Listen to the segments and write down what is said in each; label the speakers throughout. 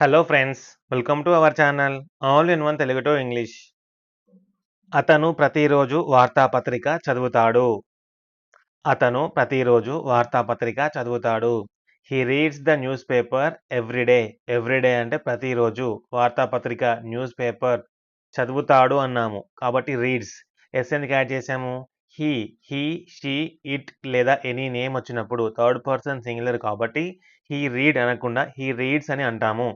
Speaker 1: Hello friends, welcome to our channel all in one Telugu to English. అతను ప్రతిరోజు వార్తాపత్రిక చదువుతాడు. అతను ప్రతిరోజు వార్తాపత్రిక చదువుతాడు. He reads the newspaper everyday. Everyday అంటే ప్రతిరోజు. వార్తాపత్రిక న్యూస్ పేపర్ చదువుతాడు అన్నాము కాబట్టి రీడ్స్. ఎస్ ఎందుకు యాడ్ చేసాము? హీ, షీ, ఇట్ లేదా ఎనీ నేమ్ వచ్చినప్పుడు థర్డ్ పర్సన్ సింగులర్ కాబట్టి హీ రీడ్ అనకుండా హీ రీడ్స్ అని అంటాము.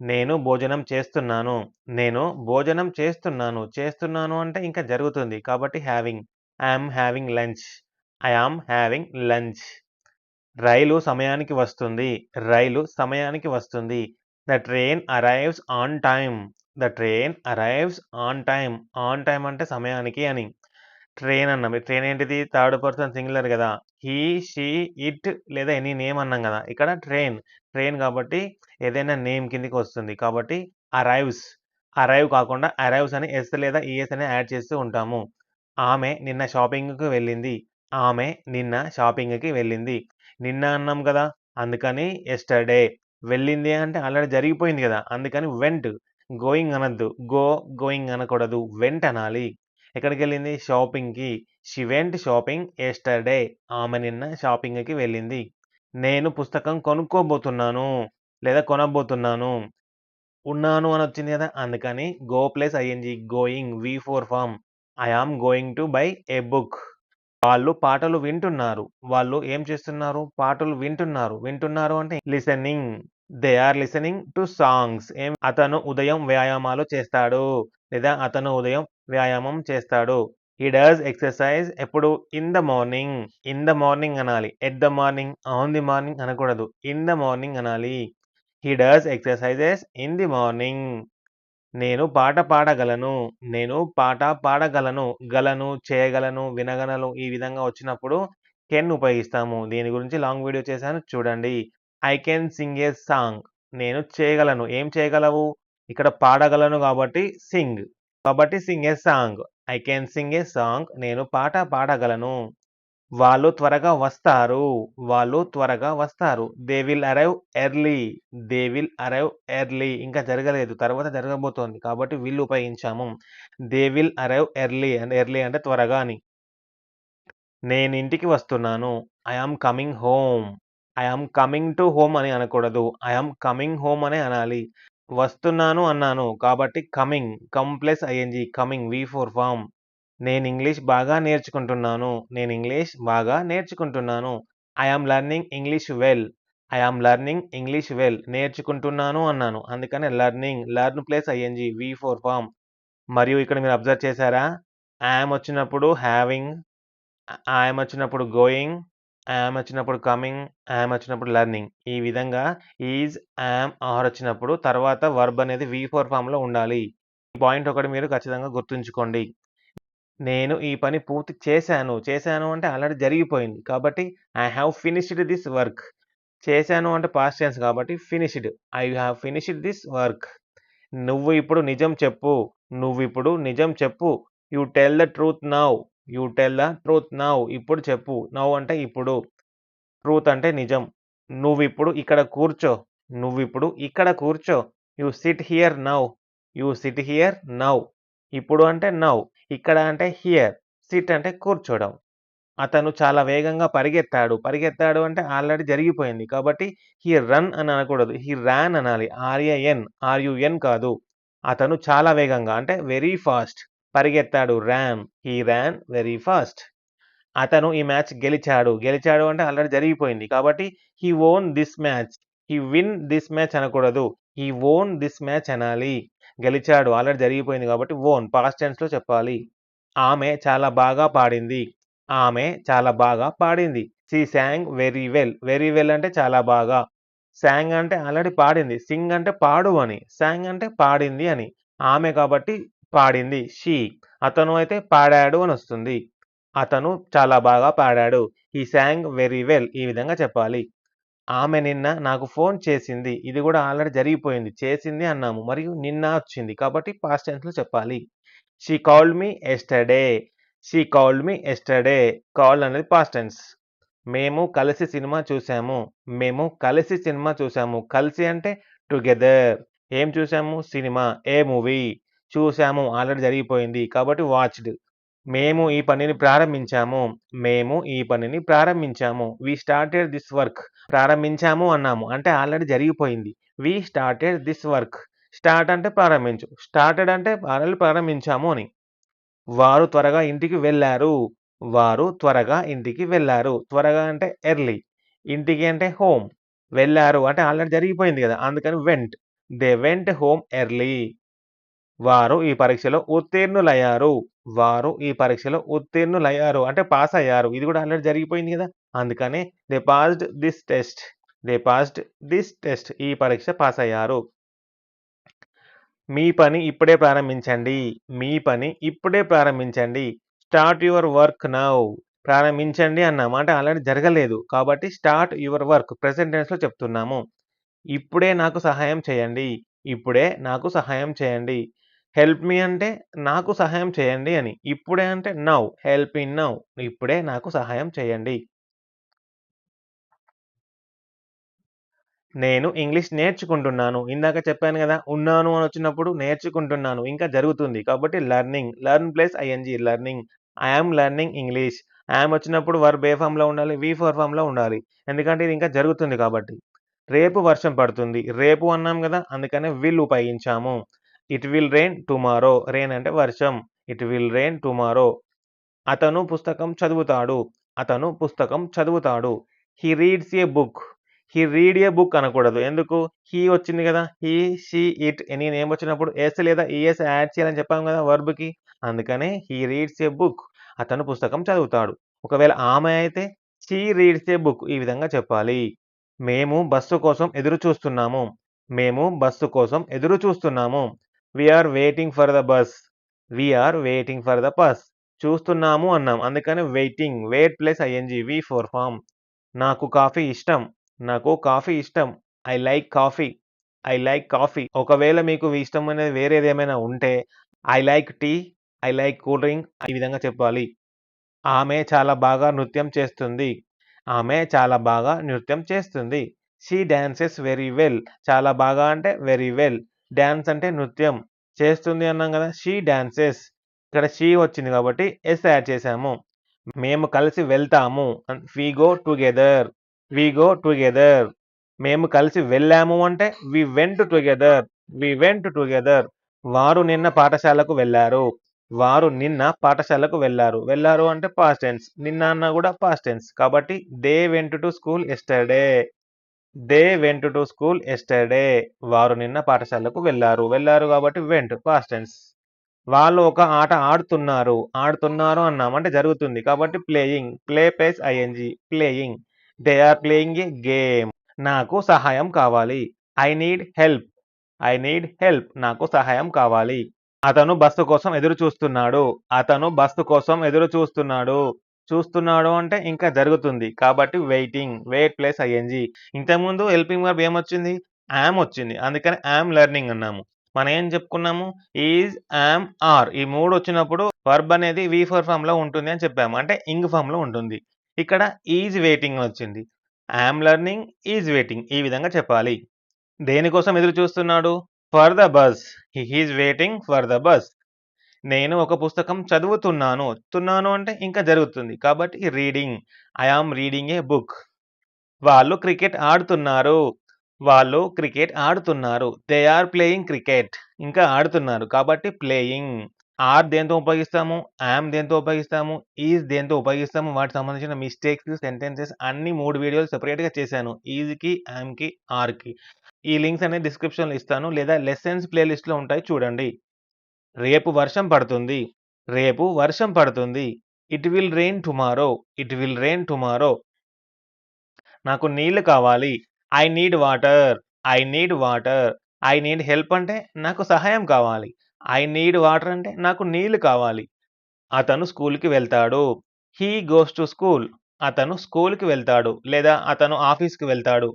Speaker 1: నేను భోజనం చేస్తున్నాను. నేను భోజనం చేస్తున్నాను. చేస్తున్నాను అంటే ఇంకా జరుగుతుంది కాబట్టి having. I am having lunch. I am having lunch. రైలు సమయానికి వస్తుంది. రైలు సమయానికి వస్తుంది. The train arrives on time. The train arrives on time. On time అంటే సమయానికి అని. ట్రైన్ అన్నాం. ట్రైన్ ఏంటిది? థర్డ్ పర్సన్ సింగులర్ కదా! హీ, షీ, ఇట్ లేదా ఎనీ నేమ్ అన్నాం కదా! ఇక్కడ ట్రైన్. ట్రైన్ కాబట్టి ఏదైనా నేమ్ కిందకి వస్తుంది. కాబట్టి అరైవ్స్. అరైవ్ కాకుండా అరైవ్స్ అని ఎస్ లేదా ఈఎస్ అని యాడ్ చేస్తూ ఉంటాము. ఆమె నిన్న షాపింగ్‌కి వెళ్ళింది. ఆమె నిన్న షాపింగ్‌కి వెళ్ళింది. నిన్న అన్నాం కదా! అందుకని యెస్టర్‌డే. వెళ్ళింది అంటే ఆల్రెడీ జరిగిపోయింది కదా! అందుకని వెంట్. గోయింగ్ అనొద్దు. గోయింగ్ అనకూడదు. వెంట్ అనాలి. ఎక్కడికెళ్ళింది? షాపింగ్‌కి. She went shopping yesterday. ఆమె నిన్న షాపింగ్‌కి వెళ్ళింది. నేను పుస్తకం కొనుక్కోబోతున్నాను లేదా కొనబోతున్నాను. ఉన్నాను అనొచ్చింది కదా! అందుకని గో ప్లస్ ఐఎన్‌జి గోయింగ్ వి4 form. I am going to buy a book. వాళ్ళు పాటలు వింటున్నారు. వాళ్ళు ఏం చేస్తున్నారు? పాటలు వింటున్నారు. వింటున్నారు అంటే listening. They are listening to songs. అతను ఉదయం వ్యాయామాలు చేస్తాడు. లేదా అతను ఉదయం వ్యాయామం చేస్తాడు. హి డస్ ఎక్సర్సైజ్ ఎప్పుడు? In the morning. In the morning అనాలి. At the morning, on the morning అనకూడదు. ఇన్ ద మార్నింగ్ అనాలి. He does exercises in the morning. నేను పాట పాడగలను. నేను పాట పాడగలను. గలను, చేయగలను, వినగలను ఈ విధంగా వచ్చినప్పుడు కెన్ ఉపయోగిస్తాము. దీని గురించి లాంగ్ వీడియో చేశాను చూడండి. I can sing a song. నేను చేయగలను. ఏం చేయగలవు? ఇక్కడ పాడగలను కాబట్టి సింగ్. కాబట్టి Singh a song. I can sing a song. నేను పాట పాడగలను. వాళ్ళు త్వరగా వస్తారు. వాళ్ళు త్వరగా వస్తారు. They will arrive early. They will arrive early. ఇంకా జరగలేదు. తర్వాత జరగబోతోంది. కాబట్టి విల్ ఉపయోగించాము. దే విల్ అరైవ్ ఎర్లీ అంటే ఎర్లీ అంటే త్వరగా అని. నేనింటికి వస్తున్నాను. I am coming home. I am coming to home అని అనకూడదు. ఐ యామ్ కమింగ్ హోమ్ అనే అనాలి. వస్తున్నాను అన్నాను. కాబట్టి coming. Come plus ING coming వి4 ఫార్మ్. నేను ఇంగ్లీష్ బాగా నేర్చుకుంటున్నాను. నేను ఇంగ్లీష్ బాగా నేర్చుకుంటున్నాను. I am learning English well. I am learning English well. నేర్చుకుంటున్నాను అన్నాను. అందుకని లెర్నింగ్. లెర్న్ ప్లస్ ఐఎన్‌జి వి4 ఫార్మ్. మరియు ఇక్కడ మీరు అబ్జర్వ్ చేశారా? యామ్ వచ్చినప్పుడు హ్యావింగ్, ఐయామ్ వచ్చినప్పుడు గోయింగ్, ఐయామ్ వచ్చినప్పుడు కమింగ్, ఐయామ్ వచ్చినప్పుడు లెర్నింగ్. ఈ విధంగా ఈజ్, యామ్, ఆర్ వచ్చినప్పుడు తర్వాత వర్బ్ అనేది వి4 ఫార్మ్‌లో ఉండాలి. ఈ పాయింట్ ఒకటి మీరు ఖచ్చితంగా గుర్తుంచుకోండి. నేను ఈ పని పూర్తి చేశాను. చేశాను అంటే ఆల్రెడీ జరిగిపోయింది. కాబట్టి I have finished this work. చేశాను అంటే పాస్ట్ టెన్స్ కాబట్టి finished. I have finished this work. నువ్వు ఇప్పుడు నిజం చెప్పు. నువ్విప్పుడు నిజం చెప్పు. You tell the truth now. You tell the truth now. ఇప్పుడు చెప్పు. నౌ అంటే ఇప్పుడు. ట్రూత్ అంటే నిజం. నువ్విప్పుడు ఇక్కడ కూర్చో. నువ్విప్పుడు ఇక్కడ కూర్చో. You SIT here now. You SIT here now. ఇప్పుడు అంటే నౌ. ఇక్కడ అంటే హియర్. సిట్ అంటే కూర్చోవడం. అతను చాలా వేగంగా పరిగెత్తాడు. పరిగెత్తాడు అంటే ఆల్రెడీ జరిగిపోయింది. కాబట్టి హి రన్ అని అనకూడదు. హి రాన్ అనాలి. ఆర్ఏఎన్. ఆర్‌యుఎన్ కాదు. అతను చాలా వేగంగా అంటే వెరీ ఫాస్ట్ పరిగెత్తాడు. Ran. He ran very fast. అతను ఈ మ్యాచ్ గెలిచాడు. గెలిచాడు అంటే ఆల్రెడీ జరిగిపోయింది. కాబట్టి he won this match. He win this match అనకూడదు. హి వోన్ దిస్ మ్యాచ్ అనాలి. గెలిచాడు ఆల్రెడీ జరిగిపోయింది కాబట్టి వోన్ పాస్ట్ టెన్స్‌లో చెప్పాలి. ఆమె చాలా బాగా పాడింది. ఆమె చాలా బాగా పాడింది. She song very well. Very well అంటే చాలా బాగా. సాంగ్ అంటే ఆల్రెడీ పాడింది. సింగ్ అంటే పాడు అని. సాంగ్ అంటే పాడింది అని. ఆమె కాబట్టి పాడింది. షీ. అతను అయితే పాడాడు అనొస్తుంది. అతను చాలా బాగా పాడాడు. హి సాంగ్ వెరీ వెల్. ఈ విధంగా చెప్పాలి. ఆమె నిన్న నాకు ఫోన్ చేసింది. ఇది కూడా ఆల్రెడీ జరిగిపోయింది. చేసింది అన్నాము. మరియు నిన్న వచ్చింది. కాబట్టి పాస్ట్ టెన్స్‌లో చెప్పాలి. She called me yesterday. She called me yesterday. Called అనేది పాస్ట్ టెన్స్. మేము కలిసి సినిమా చూసాము. మేము కలిసి సినిమా చూసాము. కలిసి అంటే టుగెదర్. ఏం చూసాము? సినిమా. ఏ మూవీ. చూసాము. ఆల్రెడీ జరిగిపోయింది. కాబట్టి వాచ్డ్. మేము ఈ పనిని ప్రారంభించాము. మేము ఈ పనిని ప్రారంభించాము. We started this work. ప్రారంభించాము అన్నాము. అంటే ఆల్రెడీ జరిగిపోయింది. We started this work. Start అంటే ప్రారంభించు. స్టార్టెడ్ అంటే ఆల్రెడీ ప్రారంభించాము అని. వారు త్వరగా ఇంటికి వెళ్లారు. వారు త్వరగా ఇంటికి వెళ్లారు. త్వరగా అంటే ఎర్లీ. ఇంటికి అంటే హోమ్. వెళ్లారు అంటే ఆల్రెడీ జరిగిపోయింది గదా! అందుకని vent. They went home early. వారు ఈ పరీక్షలో ఉత్తీర్ణులయ్యారు. వారు ఈ పరీక్షలో ఉత్తీర్ణులయ్యారు అంటే పాస్ అయ్యారు. ఇది గూడా ఆల్రెడీ జరిగిపోయింది గదా! అందుకని they passed this test. They passed this test. ఈ పరీక్ష పాస్ అయ్యారు. మీ పని ఇప్పుడే ప్రారంభించండి. మీ పని ఇప్పుడే ప్రారంభించండి. Start your work now. ప్రారంభించండి అన్నాము. అంటే ఆల్రెడీ జరగలేదు. కాబట్టి స్టార్ట్ యువర్ వర్క్ ప్రెజెంట్ టెన్స్‌లో చెప్తున్నాము. ఇప్పుడే నాకు సహాయం చేయండి. ఇప్పుడే నాకు సహాయం చేయండి. హెల్ప్ మీ అంటే నాకు సహాయం చేయండి అని. ఇప్పుడే అంటే నౌ. Help me now. ఇప్పుడే నాకు సహాయం చేయండి. నేను ఇంగ్లీష్ నేర్చుకుంటున్నాను. ఇందాక చెప్పాను గదా! ఉన్నాను అనొచ్చినప్పుడు నేర్చుకుంటున్నాను. ఇంకా జరుగుతుంది. కాబట్టి learning. Learn plus ING learning. I am learning English. Yam వచ్చినప్పుడు వర్బ్ ఏ ఫార్మ్‌లో ఉండాలి? వి ఫోర్ ఫార్మ్‌లో ఉండాలి. ఎందుకంటే ఇది ఇంకా జరుగుతుంది కాబట్టి. రేపు వర్షం పడుతుంది. రేపు అన్నాం గదా! అందుకనే విల్ ఉపయోగించాము. It will rain tomorrow. Rain అంటే వర్షం. It will rain tomorrow. అతను పుస్తకం చదువుతాడు. అతను పుస్తకం చదువుతాడు. He reads a book. He read a book అనకూడదు. ఎందుకు? హి వచ్చింది గదా! He, she, it any name వచ్చినప్పుడు ఎస్ లేదా ఈఎస్ యాడ్ చేయాలని చెప్పాం గదా! వర్బ్‌కి. అందుకనే హి రీడ్స్ ఎ బుక్. అతను పుస్తకం చదువుతాడు. ఒకవేళ ఆమె అయితే షీ రీడ్స్ ఎ బుక్. ఈ విధంగా చెప్పాలి. మేము బస్సు కోసం ఎదురు చూస్తున్నాము. మేము బస్సు కోసం ఎదురు చూస్తున్నాము. We are waiting for the bus. We are waiting for the bus. చూస్తున్నాము అన్నాం. అందుకని waiting. Wait plus ING V four form. నాకు కాఫీ ఇష్టం. నాకు కాఫీ ఇష్టం. I like coffee. I like coffee. ఒకవేళ మీకు ఇష్టమైనది వేరేదేమైనా ఉంటే I like tea, I like cool drink ఈ విధంగా చెప్పాలి. ఆమె చాలా బాగా నృత్యం చేస్తుంది. ఆమె చాలా బాగా నృత్యం చేస్తుంది. She dances very well. చాలా బాగా అంటే వెరీ వెల్. డాన్స్ అంటే నృత్యం. చేస్తుంది అన్నాం గదా! She dances. ఇక్కడ షీ వచ్చింది కాబట్టి ఎస్ యాడ్ చేశాము. మేము కలిసి వెళ్తాము. We go together. We go together. మేము కలిసి వెళ్ళాము అంటే we went together. We went together. వారు నిన్న పాఠశాలకు వెళ్లారు. వారు నిన్న పాఠశాలకు వెళ్లారు. వెళ్లారు అంటే పాస్ట్ టెన్స్. నిన్న అన్నా గూడా పాస్ట్ టెన్స్. కాబట్టి they went to school yesterday. They went to school yesterday. వారు నిన్న పాఠశాలకు వెళ్లారు. వెళ్లారు కాబట్టి వెంట్ పాస్ట్ టెన్స్. వాళ్ళు ఒక ఆట ఆడుతున్నారు. ఆడుతున్నారు అన్నాం. అంటే జరుగుతుంది. కాబట్టి playing. Play plus ING playing. They are playing a game. నాకు సహాయం కావాలి. I need help. I need help. నాకు సహాయం కావాలి. అతను బస్సు కోసం ఎదురు చూస్తున్నాడు. అతను బస్సు కోసం ఎదురు చూస్తున్నాడు. చూస్తున్నాడు అంటే ఇంకా జరుగుతుంది. కాబట్టి వెయిటింగ్. Wait plus ING. ఇంతకుముందు హెల్పింగ్ వర్బ్ ఏమొచ్చింది? యామ్ వచ్చింది. అందుకని యామ్ లెర్నింగ్ అన్నాము. మనం ఏం చెప్పుకున్నాము? ఈజ్, యామ్, ఆర్ ఈ 3 వచ్చినప్పుడు వర్బ్ అనేది వి4 ఫార్మ్‌లో ఉంటుంది అని చెప్పాము. అంటే ఇంగ్ ఫార్మ్‌లో ఉంటుంది. ఇక్కడ ఈజ్ వెయిటింగ్ అని వచ్చింది. యామ్ లెర్నింగ్, ఈజ్ వెయిటింగ్ ఈ విధంగా చెప్పాలి. దేనికోసం ఎదురు చూస్తున్నాడు? For the bus. He is waiting for the bus. నేను ఒక పుస్తకం చదువుతున్నాను. తున్నాను అంటే ఇంకా జరుగుతుంది. కాబట్టి reading. I am reading a book. వాళ్ళు క్రికెట్ ఆడుతున్నారు. వాళ్ళు క్రికెట్ ఆడుతున్నారు. They are playing cricket. ఇంకా ఆడుతున్నారు. కాబట్టి ప్లేయింగ్. ఆర్ దేనితో ఉపయోగిస్తాము? యామ్ దేనితో ఉపయోగిస్తాము? ఈజ్ దేనితో ఉపయోగిస్తాము? వాటికి సంబంధించిన మిస్టేక్స్, సెంటెన్సెస్ అన్ని 3 వీడియోలు సెపరేట్‌గా చేశాను. ఈజ్‌కి, యామ్‌కి, ఆర్‌కి. ఈ లింక్స్ అనేది డిస్క్రిప్షన్‌లో ఇస్తాను. లేదా లెసన్స్ ప్లే లిస్ట్‌లో ఉంటాయి చూడండి. రేపు వర్షం పడుతుంది. రేపు వర్షం పడుతుంది. It will rain tomorrow. It will rain tomorrow. నాకు నీళ్లు కావాలి. I need water. I need water. I need help అంటే నాకు సహాయం కావాలి. ఐ నీడ్ వాటర్ అంటే నాకు నీళ్లు కావాలి. అతను స్కూల్‌కి వెళ్తాడు. He goes to school. అతను స్కూల్‌కి వెళ్తాడు. లేదా అతను ఆఫీస్‌కి వెళ్తాడు.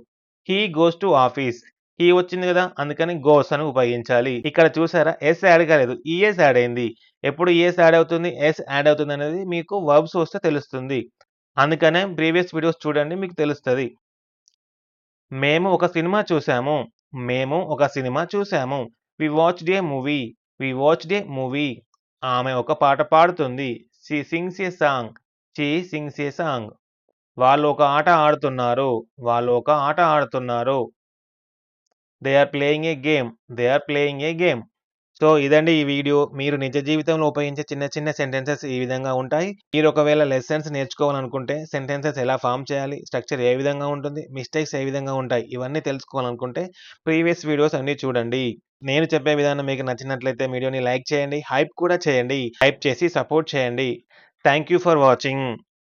Speaker 1: He goes to office. He వచ్చింది గదా! అందుకని గోస్ అని ఉపయోగించాలి. ఇక్కడ చూసారా? ఎస్ యాడ్ కాలేదు. ఈఎస్ యాడ్ అయింది. ఎప్పుడు ఈఎస్ యాడ్ అవుతుంది? ఎస్ యాడ్ అవుతుందనేది మీకు వర్బ్స్ వస్తే తెలుస్తుంది. అందుకనే ప్రీవియస్ వీడియోస్ చూడండి మీకు తెలుస్తది. మేము ఒక సినిమా చూసాము. మేము ఒక సినిమా చూసాము. We watched a movie. We watched a movie. ఆమె ఒక పాట పాడుతుంది. She sings a song. She sings a song. వాళ్ళు ఒక ఆట ఆడుతున్నారు. వాళ్ళు ఒక ఆట ఆడుతున్నారు. They are playing a game. They are playing a game. So, ఇదండి ఈ వీడియో. మీరు నిజ జీవితంలో ఉపయోగించే చిన్న చిన్న సెంటెన్సెస్ ఈ విధంగా ఉంటాయి. మీరు ఒకవేళ లెసన్స్ నేర్చుకోవాలనుకుంటే సెంటెన్సెస్ ఎలా ఫార్మ్ చేయాలి? స్ట్రక్చర్ ఏ విధంగా ఉంటుంది? మిస్టేక్స్ ఏ విధంగా ఉంటాయి? ఇవన్నీ తెలుసుకోవాలనుకుంటే ప్రీవియస్ వీడియోస్ అన్నీ చూడండి. నేను చెప్పే విధానం మీకు నచ్చినట్లయితే వీడియోని లైక్ చేయండి. హైప్ కూడా చేయండి. హైప్ చేసి సపోర్ట్ చేయండి. Thank you for watching.